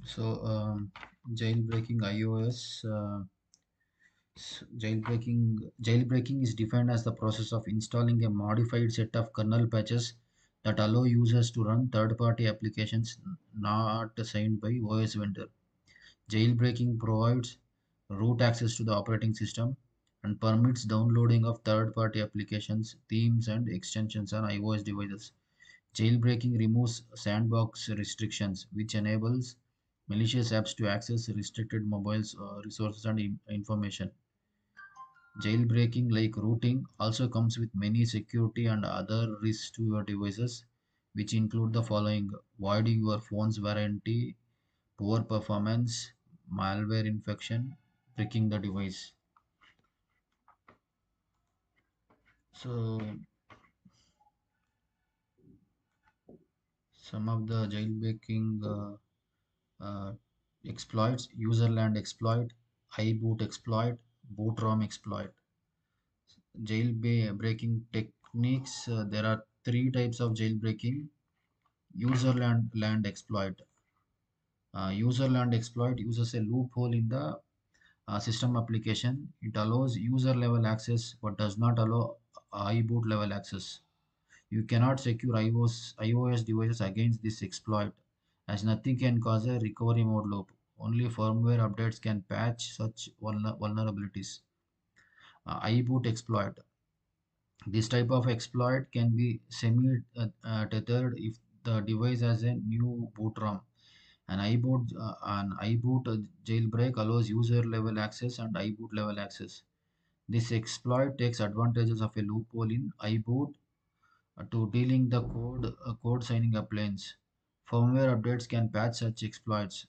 So, jailbreaking iOS. Jailbreaking is defined as the process of installing a modified set of kernel patches that allow users to run third-party applications not signed by OS vendor. Jailbreaking provides root access to the operating system and permits downloading of third-party applications, themes, and extensions on iOS devices. Jailbreaking removes sandbox restrictions, which enables malicious apps to access restricted mobile resources and information. Jailbreaking, like rooting, also comes with many security and other risks to your devices, which include the following: voiding your phone's warranty, poor performance, malware infection, breaking the device. So, some of the jailbreaking exploits: userland exploit, iBoot exploit, boot ROM exploit. Jailbreaking techniques: there are three types of jailbreaking. Userland exploit. Userland exploit uses a loophole in the system application. It allows user level access but does not allow iBoot level access. You cannot secure iOS devices against this exploit, as nothing can cause a recovery mode loop. Only firmware updates can patch such vulnerabilities. iBoot exploit. This type of exploit can be semi-tethered if the device has a new boot ROM. An iBoot jailbreak allows user level access and iBoot level access. This exploit takes advantages of a loophole in iBoot to dealing the code signing up lanes. Firmware updates can patch such exploits.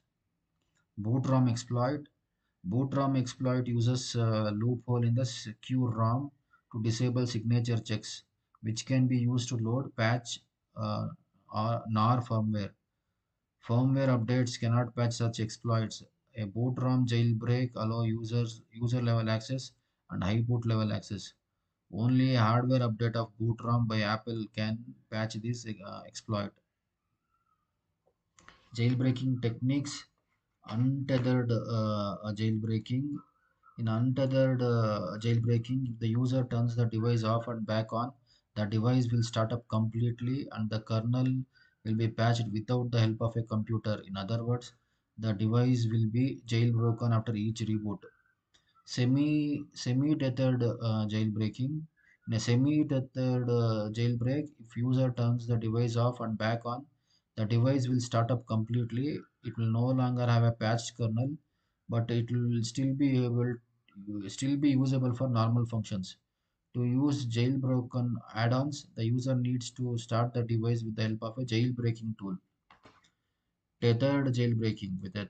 Boot ROM exploit. Boot ROM exploit uses a loophole in the secure ROM to disable signature checks, which can be used to load, patch, or NAR firmware. Firmware updates cannot patch such exploits. A boot ROM jailbreak allow user level access and high boot level access. Only a hardware update of boot ROM by Apple can patch this exploit. Jailbreaking techniques: untethered jailbreaking. In untethered jailbreaking, if the user turns the device off and back on, the device will start up completely and the kernel will be patched without the help of a computer. In other words, the device will be jailbroken after each reboot. Semi-tethered jailbreaking. In a semi-tethered jailbreak, if user turns the device off and back on, the device will start up completely. It will no longer have a patched kernel, but it will still be usable for normal functions. To use jailbroken add-ons, the user needs to start the device with the help of a jailbreaking tool. Tethered jailbreaking. With a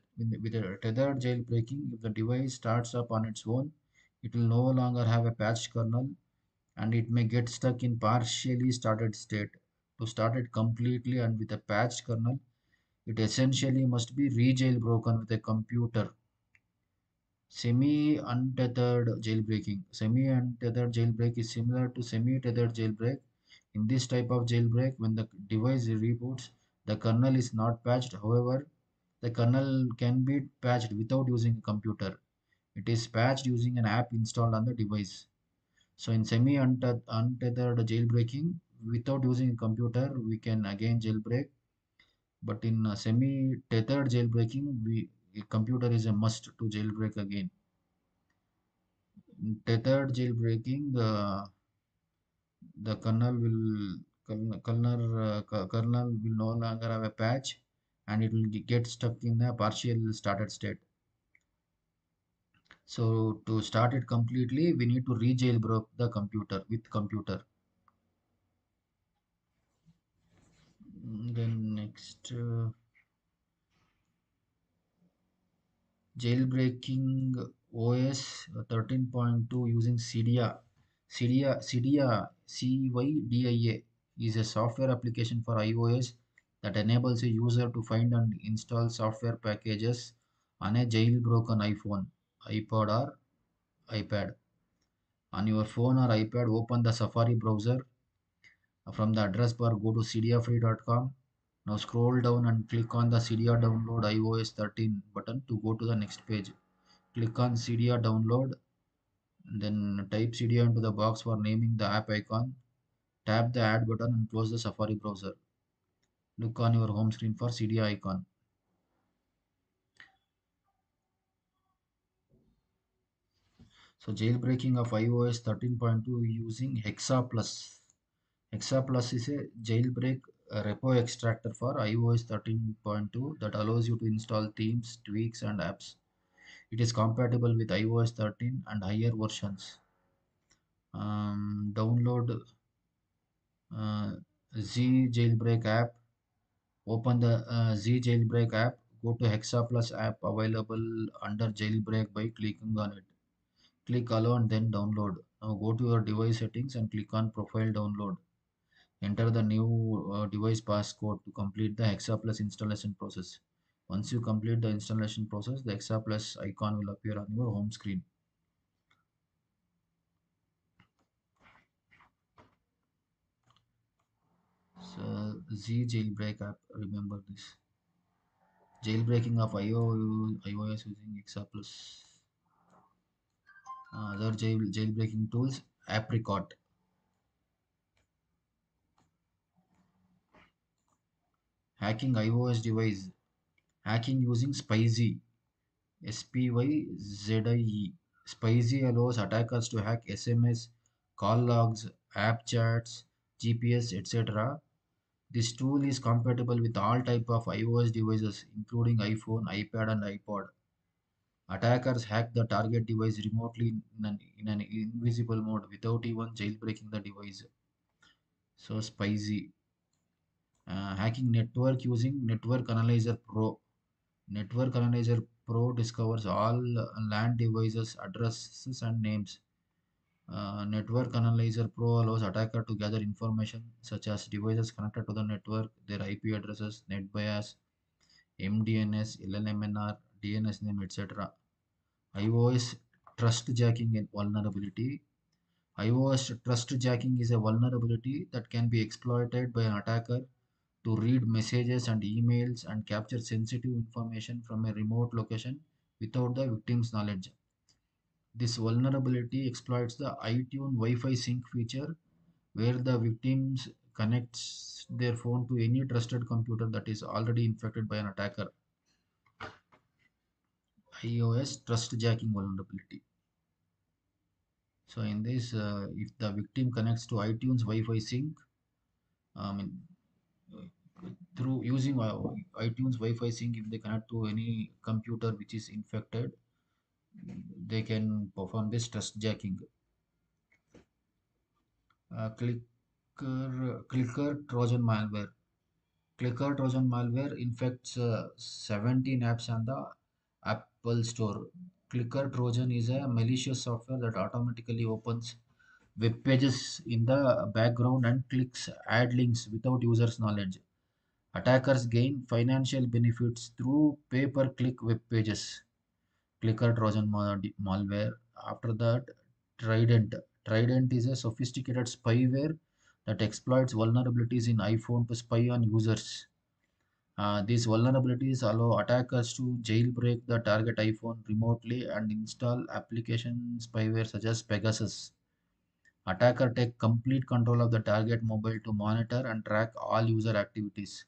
tethered jailbreaking, if the device starts up on its own, it will no longer have a patched kernel and it may get stuck in partially started state. To start it completely and with a patched kernel, it essentially must be re-jailbroken with a computer. Semi-untethered jailbreaking. Semi-untethered jailbreak is similar to semi-tethered jailbreak. In this type of jailbreak, when the device reboots, the kernel is not patched. However, the kernel can be patched without using a computer. It is patched using an app installed on the device. So in semi-untethered jailbreaking, without using a computer, we can again jailbreak. But in semi-tethered jailbreaking, a computer is a must to jailbreak again. In tethered jailbreaking, the kernel will no longer have a patch, and it will get stuck in a partial started state. So to start it completely, we need to re-jailbreak the computer with computer. Then next, jailbreaking OS 13.2 using CYDIA is a software application for iOS that enables a user to find and install software packages on a jailbroken iPhone, iPod, or iPad. On your phone or iPad, open the Safari browser. From the address bar, go to cdiafree.com. Now scroll down and click on the Cydia download iOS 13 button to go to the next page. Click on Cydia download, then type Cydia into the box for naming the app icon. Tap the add button and close the Safari browser. Look on your home screen for Cydia icon. So jailbreaking of iOS 13.2 using Hexa Plus. Hexa Plus is a jailbreak repo extractor for iOS 13.2 that allows you to install themes, tweaks, and apps. It is compatible with iOS 13 and higher versions. Download uh, Z Jailbreak app. Open the Z Jailbreak app. Go to Hexa Plus app available under Jailbreak by clicking on it. Click Allow and then Download. Now go to your device settings and click on Profile Download. Enter the new device passcode to complete the Hexa Plus installation process. Once you complete the installation process, the Hexa Plus icon will appear on your home screen. So Z Jailbreak app, remember this. Jailbreaking of iOS using Hexa Plus. Other jailbreaking tools, Apricot. Hacking iOS device. Hacking using Spizy. SPYZIE. Spicy allows attackers to hack SMS, call logs, app chats, GPS, etc. This tool is compatible with all type of iOS devices, including iPhone, iPad, and iPod. Attackers hack the target device remotely in an invisible mode without even jailbreaking the device. So spicy. Hacking network using Network Analyzer Pro. Network Analyzer Pro discovers all LAN devices, addresses, and names. Network Analyzer Pro allows attacker to gather information such as devices connected to the network, their IP addresses, net bias, MDNS, LLMNR, DNS name, etc. iOS trust jacking and vulnerability. iOS trust jacking is a vulnerability that can be exploited by an attacker to read messages and emails and capture sensitive information from a remote location without the victim's knowledge. This vulnerability exploits the iTunes Wi-Fi sync feature where the victims connects their phone to any trusted computer that is already infected by an attacker. iOS trust jacking vulnerability. So in this, if the victim connects to iTunes Wi-Fi sync, I mean, through using iTunes Wi-Fi sync, if they connect to any computer which is infected, they can perform this trust jacking. Clicker Trojan malware. Clicker Trojan malware infects 17 apps on the Apple Store. Clicker Trojan is a malicious software that automatically opens web pages in the background and clicks add links without users' knowledge. Attackers gain financial benefits through pay-per-click web pages. Clicker Trojan malware. After that, Trident. Trident is a sophisticated spyware that exploits vulnerabilities in iPhone to spy on users. These vulnerabilities allow attackers to jailbreak the target iPhone remotely and install application spyware such as Pegasus. Attacker take complete control of the target mobile to monitor and track all user activities.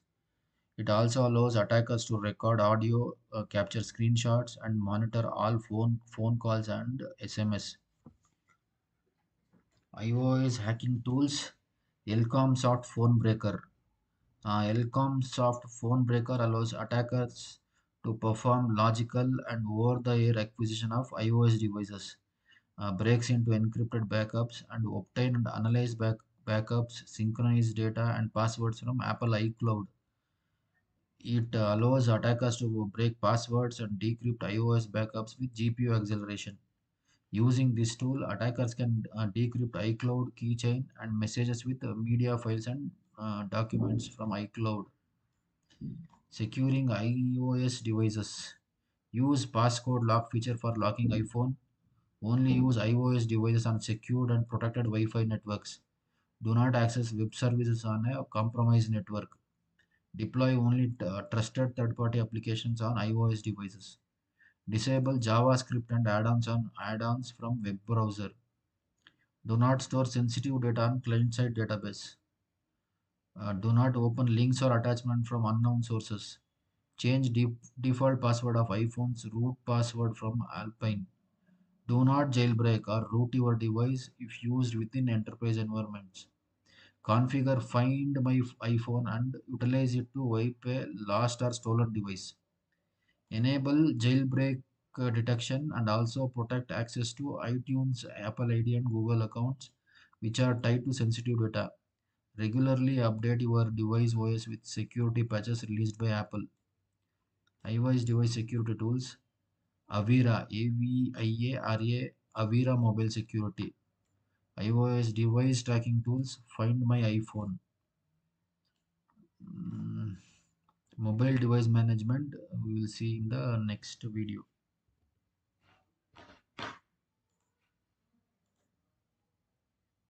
It also allows attackers to record audio, capture screenshots, and monitor all phone calls and SMS. iOS hacking tools, Elcom Soft Phone Breaker. Elcom Soft Phone Breaker allows attackers to perform logical and over-the-air acquisition of iOS devices, breaks into encrypted backups, and obtain and analyze backups, synchronize data, and passwords from Apple iCloud. It allows attackers to break passwords and decrypt iOS backups with GPU acceleration. Using this tool, attackers can decrypt iCloud keychain and messages with media files and documents from iCloud. Securing iOS devices. Use passcode lock feature for locking iPhone. Only use iOS devices on secured and protected Wi-Fi networks. Do not access web services on a compromised network. Deploy only trusted third-party applications on iOS devices. Disable JavaScript and add-ons from web browser. Do not store sensitive data on client-side database. Do not open links or attachment from unknown sources. Change default password of iPhone's root password from Alpine. Do not jailbreak or root your device if used within enterprise environments. Configure Find My iPhone and utilize it to wipe a lost or stolen device. Enable jailbreak detection and also protect access to iTunes, Apple ID, and Google accounts which are tied to sensitive data. Regularly update your device OS with security patches released by Apple. iOS device security tools. Avira, Avira, Avira mobile security. iOS device tracking tools. Find My iPhone. Mm, Mobile device management. We will see in the next video.